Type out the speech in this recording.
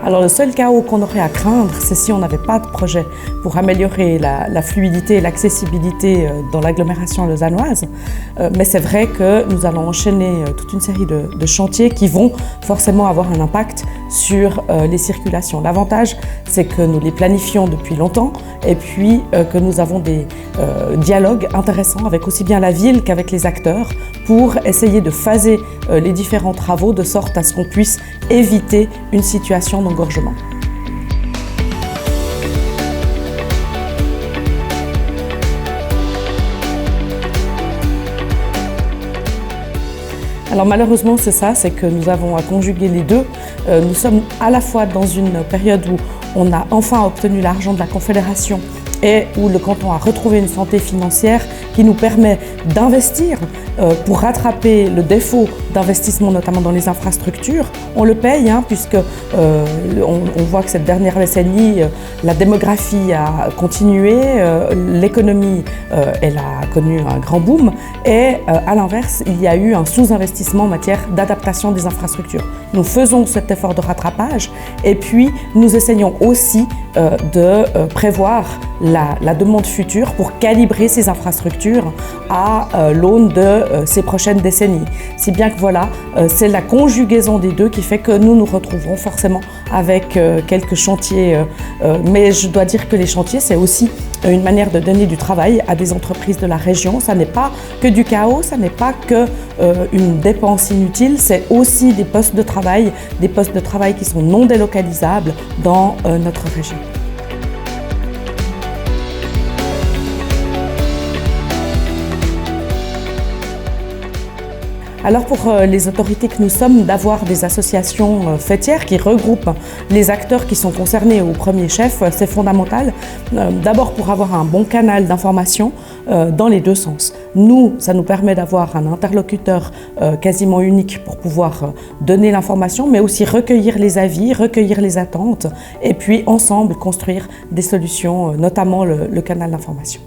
Alors le seul chaos qu'on aurait à craindre, c'est si on n'avait pas de projet pour améliorer la fluidité et l'accessibilité dans l'agglomération lausannoise. Mais c'est vrai que nous allons enchaîner toute une série de chantiers qui vont forcément avoir un impact sur les circulations. L'avantage, c'est que nous les planifions depuis longtemps et puis que nous avons des dialogues intéressants avec aussi bien la ville qu'avec les acteurs pour essayer de phaser les différents travaux de sorte à ce qu'on puisse éviter une situation d'engorgement. Alors malheureusement c'est ça, c'est que nous avons à conjuguer les deux. Nous sommes à la fois dans une période où on a enfin obtenu l'argent de la Confédération et où le canton a retrouvé une santé financière qui nous permet d'investir pour rattraper le défaut d'investissement, notamment dans les infrastructures. On le paye, puisque on voit que cette dernière décennie, la démographie a continué, l'économie, elle a connu un grand boom, et à l'inverse, il y a eu un sous-investissement en matière d'adaptation des infrastructures. Nous faisons cet effort de rattrapage, et puis nous essayons aussi de prévoir la demande future pour calibrer ces infrastructures à l'aune de ces prochaines décennies. Si bien que voilà, c'est la conjugaison des deux qui fait que nous nous retrouverons forcément avec quelques chantiers. Mais je dois dire que les chantiers, c'est aussi une manière de donner du travail à des entreprises de la région. Ça n'est pas que du chaos, ça n'est pas que une dépense inutile, c'est aussi des postes de travail qui sont non délocalisables dans notre région. Alors pour les autorités que nous sommes, d'avoir des associations faîtières qui regroupent les acteurs qui sont concernés au premier chef, c'est fondamental. D'abord pour avoir un bon canal d'information dans les deux sens. Nous, ça nous permet d'avoir un interlocuteur quasiment unique pour pouvoir donner l'information, mais aussi recueillir les avis, recueillir les attentes et puis ensemble construire des solutions, notamment le canal d'information.